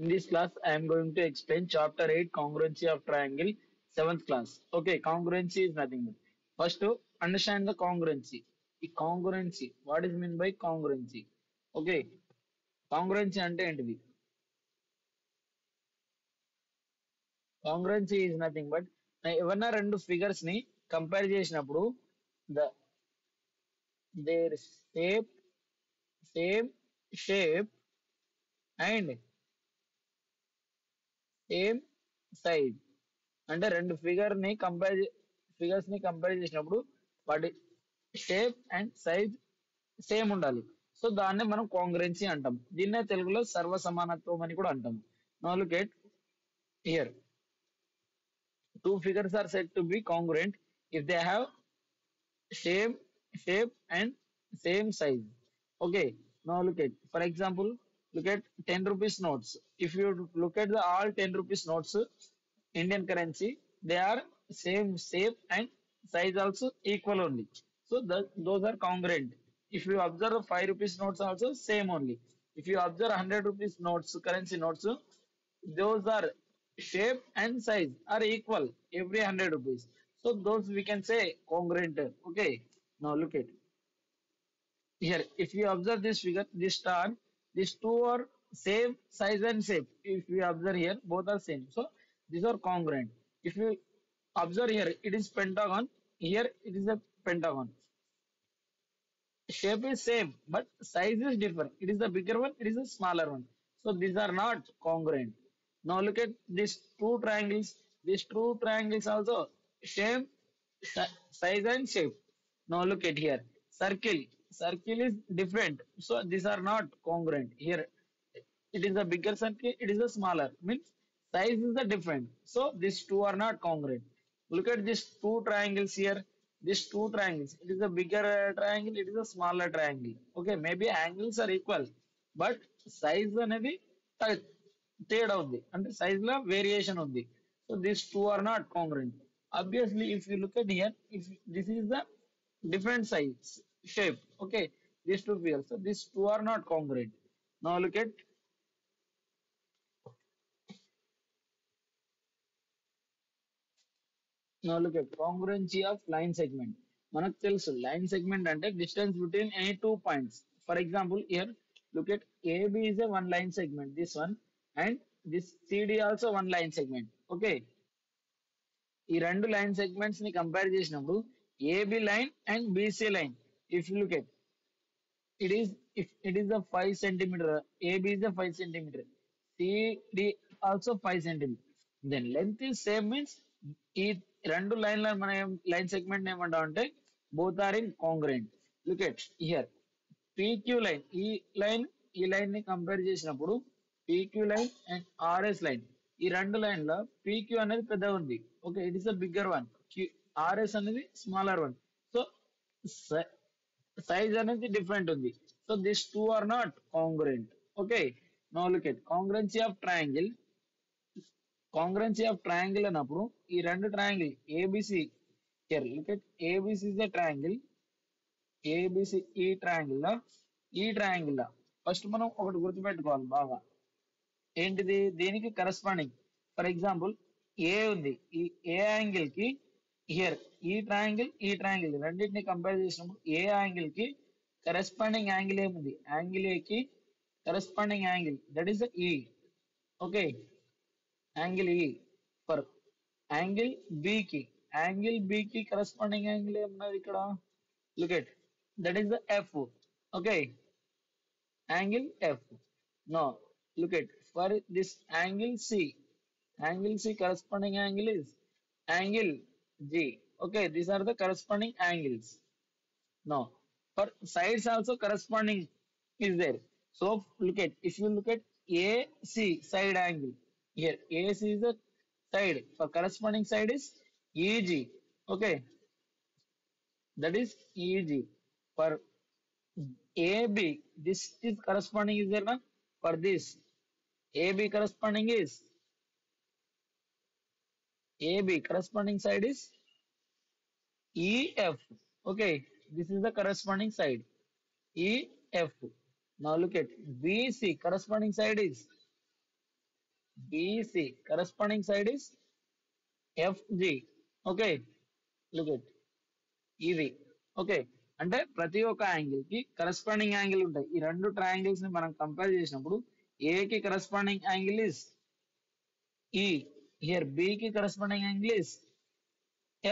In this class, I am going to explain chapter 8 congruency of triangle, 7th class. Okay, congruency is nothing but. First, to understand the congruency. The congruency. What is meant by congruency? Okay, congruency అంటే ఏంటిది? Congruency is nothing but ఏవన్నా రెండు figures ని compare చేసినప్పుడు the their same shape and same size. అంటే రెండు figures ని compare చేసినప్పుడు వాటి షేప్ అండ్ సైజ్ సేమ్ ఉండాలి. సో దాన్నే మనం కాంగ్రెన్సీ అంటాం. దీన్నే తెలుగులో సర్వ సమానత్వం అని కూడా అంటాం. Now look at here. Two figures are said to be congruent if they have same shape and same size. Okay, now look at, for example, look at 10 rupees notes. If you look at the all 10 rupees notes, Indian currency, they are same shape and size also equal only. So those are congruent. If you observe 5 rupees notes also same only. If you observe 100 rupees notes, currency notes, those are shape and size are equal every 100 rupees. So those we can say congruent. Okay, now look at here. If you observe this figure, this star, these two are same size and shape. If you observe here, both are same. So these are congruent. If you observe here, it is pentagon. Here it is a pentagon. Shape is same, but size is different. It is the bigger one, it is a smaller one. So these are not congruent. Now look at these two triangles. These two triangles also same size and shape. Now look at here. Circle. Circle is different. So these are not congruent. Here it is a bigger circle, it is a smaller. Means size is the different. So these two are not congruent. Look at these two triangles here. These two triangles. It is a bigger triangle, it is a smaller triangle. Okay, maybe angles are equal, but size అనేది తేడా ఉంది అంటే size లో variation ఉంది. So these two are not congruent. Obviously, if you look at here, if this is the different size shape, okay, these two figures, so these two are not congruent. Now look at congruency of line segment. మనకు తెలుసు line segment అంటే distance between any two points. For example here look at AB is a one line segment, this one, and this CD also one line segment. Okay, ఈ రెండు line segments ని compare చేసినప్పుడు AB line and BC line, if you look at it is, if it is a 5 centimeter, AB is a 5 centimeter, CD also 5 centimeter, then length is same means ఈ రెండు లైన్ల మనం line segment ఏమంటాం అంటే both are in congruent. Look at here PQ line, ఈ line ని compare చేసినప్పుడు PQ line and RS line, ఈ రెండు లైన్ల PQ అనేది పెద్దగా ఉంది. Okay, it is the bigger one, RS అనేది స్మాలర్ వన్. సో సైజ్ అనేది డిఫరెంట్ ఉంది. So this two are not congruent. Okay, now look at congruency of triangle. Congruency of triangle అన్నప్పుడు ఈ రెండు triangle ABC, here look at ABC is the triangle, ABC ఈ triangle first మనం ఒకటి గుర్తుపెట్టుకోవాలి బాగా. ఏంటిది? దీనికి కరస్పాండింగ్. ఫర్ ఎగ్జాంపుల్ ఏ ఉంది, ఈ ఏ యాంగిల్ కి హియర్ ఈ ట్రయాంగిల్ రెండింటిని కంపేర్ చేసినప్పుడు ఏ యాంగిల్ కి కరెస్పాండింగ్ యాంగిల్ ఏముంది? యాంగిల్ ఏ కి corresponding angle that is E. Okay, angle E. For angle B కి కరెస్పాండింగ్ యాంగిల్ ఏమున్నది ఇక్కడ? Look at, that is the F. Okay, angle F. No look at for this angle C corresponding angle is angle G. Okay, these are the corresponding angles. Now, for sides also corresponding is there. So if you look at AC side angle, here AC is the side. For corresponding side is EG. Okay, that is EG. For AB, this is corresponding is there na? For this AB corresponding side is EF. Okay, this is the corresponding side EF. Now look at BC corresponding side is BC. Corresponding side is FG. Okay. Look at ఇది. Okay. అంటే ప్రతి ఒక్క angle కి corresponding angle ఉంటాయి. ఈ రెండు triangles ని మనం కంపేర్ చేసినప్పుడు ఏ కి corresponding angle is E. Here B కి corresponding angle is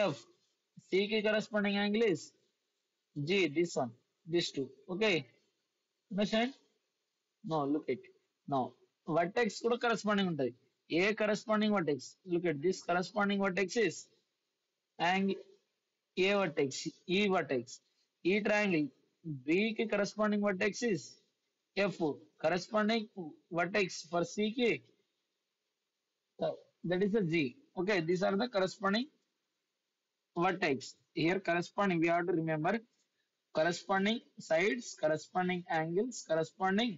F. C కి corresponding angle is G. This one, this two. Okay. Understand? No look at. No vertex కూడా కరస్పాండింగ్ ఉంటాయి. ఏ corresponding vertex? Look at this corresponding vertex is angle A vertex, E vertex, E triangle, B ki corresponding vertex is F. Corresponding vertex for C ki that is a G. Okay, these are the corresponding vertex. Here corresponding we have to remember corresponding sides, corresponding angles, corresponding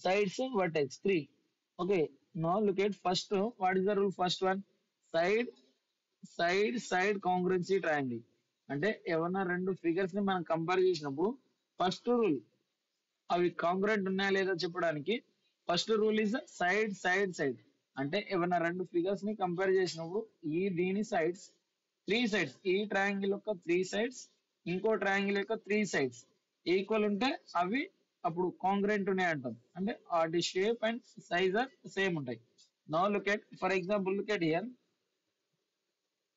sides and vertex. Three. Okay, now look at first. What is the rule? First one, side side congruency triangle. అంటే ఏమన్నా రెండు figures ని మనం compare చేసినప్పుడు first rule అవి కాంగ్రుయెంట్ ఉన్నాయా లేదా చెప్పడానికి ఫస్ట్ రూల్ ఇస్ సైడ్. అంటే ఏమన్నా రెండు ఫిగర్స్ ని కంపేర్ చేసినప్పుడు దీని సైడ్స్ త్రీ సైడ్స్, ఈ ట్రయాంగిల్ యొక్క త్రీ సైడ్స్ ఇంకో ట్రయాంగిల్ యొక్క త్రీ సైడ్స్ ఈక్వల్ ఉంటే అవి అప్పుడు కాంగ్రుయెంట్ ఉన్నాయి అంటాం. అంటే వాటి shape and size are same ఉంటాయి. Now look at for example look at here.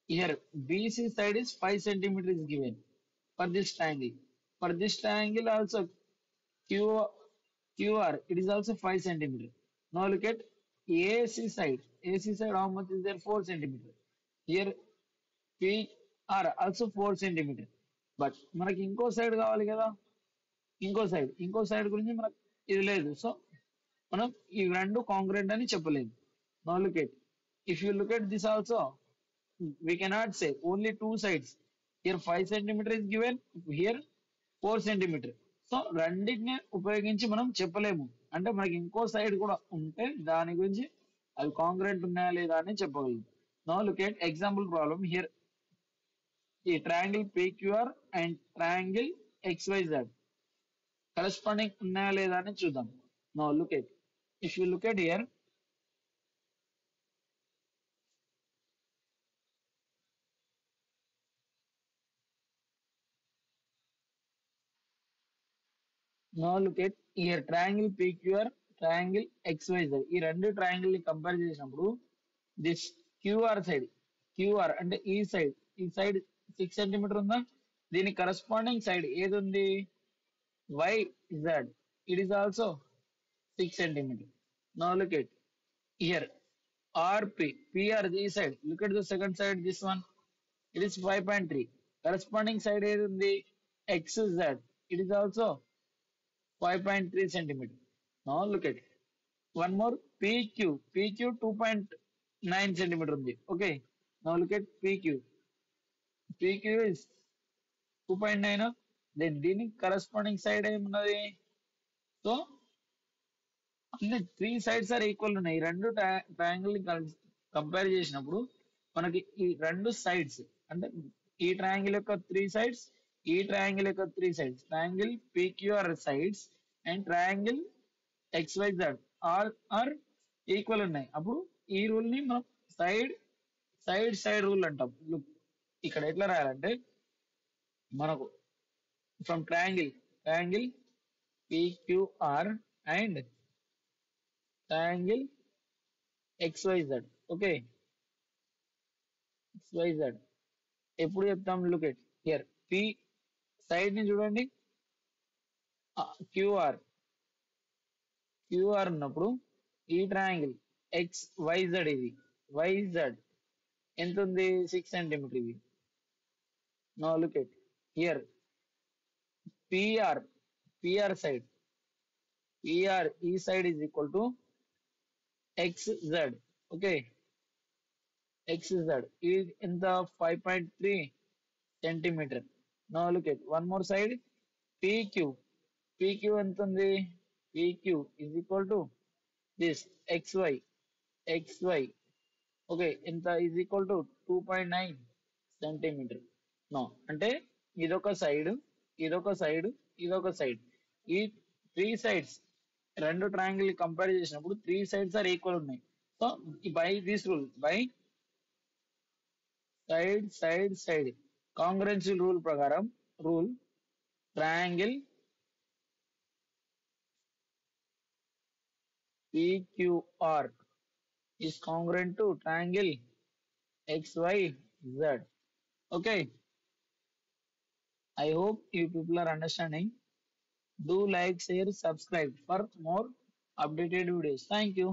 Here BC side is 5 centimeter is given for this triangle. For this triangle also QR it is also 5 centimeter. Now look at AC side. AC side how much is there? 4 centimeter. Here PR also 4 centimeter. But మనకి ఇంకో side కావాలి కదా, ఇంకో side గురించి మనకు ఇది లేదు. So మనం ఈ రెండు కాంగ్రుయెంట్ అని చెప్పలేదు. Now look at if you look at this also we cannot say only two sides. Here 5 centimeter is given, here 4 centimeter. So రెండింటిని ఉపయోగించి మనం చెప్పలేము. అంటే మనకి ఇంకో సైడ్ కూడా ఉంటే దాని గురించి అవి కాంగ్రుయెంట్ ఉన్నాయా లేదా అని చెప్పగలం. Now look at example problem. Here ఈ triangle PQR and triangle XYZ corresponding ఉన్నాయా లేదా అని చూద్దాం. Now look at if you look at here Now look at here triangle PQR, triangle XYZ. ఈ రెండు ట్రయాంగిల్ ని కంపేర్ చేసినప్పుడు దిస్ QR అంటే ఈ సైడ్ 6 సెంటీమీటర్ ఉందా, దీని కరస్పాండింగ్ సైడ్ ఏది ఉంది? YZ. It is also 6 centimeter. Now look at here PR ఈ side. Look at the second side, this one. It is 5.3. Corresponding side ఏది ఉంది? XZ. It is also 5.3 centimeter. Now look at one more PQ 2.9 centimeter ఉంది. Okay. Now look at PQ is 2.9. Then దీనికి corresponding side ఏమున్నది? So అన్ని three sides are equal ఉన్నాయి. ఈ రెండు triangle ని కంపేర్ చేసినప్పుడు మనకి ఈ రెండు సైడ్స్ అంటే ఈ ట్రయాంగిల్ యొక్క త్రీ సైడ్స్, ఈ ట్రయాంగిల్ యొక్క three sides, triangle PQR sides and triangle XYZ are equal ఉన్నాయి. అప్పుడు ఈ రూల్ ని మనం సైడ్ రూల్ అంటాం. ఇక్కడ ఎట్లా రాయాలంటే మనకు from triangle PQR and triangle XYZ. Okay, XYZ ఎప్పుడు చెప్తాం? Look at here P side ని చూడండి, QR ఉన్నప్పుడు ఈ ట్రయాంగిల్ XYZ ఇది YZ ఎంత ఉంది? 6 సెంటీమీటర్ ఇది. Now look at here PR side, PR ఈ side is equal to XZ. Okay, XZ is in the 5.3 centimeter. Now look at one more side PQ ఎంత ఉంది? PQ is equal to this XY. Okay, ఎంత is equal to 2.9 centimeter. No, అంటే ఇదొక side, ఈ three sides రెండు triangle compare చేసినప్పుడు three sides are equal ఉన్నాయి. So by this rule, by side side side congruency rule ప్రకారం, rule triangle PQR is congruent to triangle XYZ. Okay, I hope you people are understanding. Do like, share, subscribe for more updated videos. Thank you.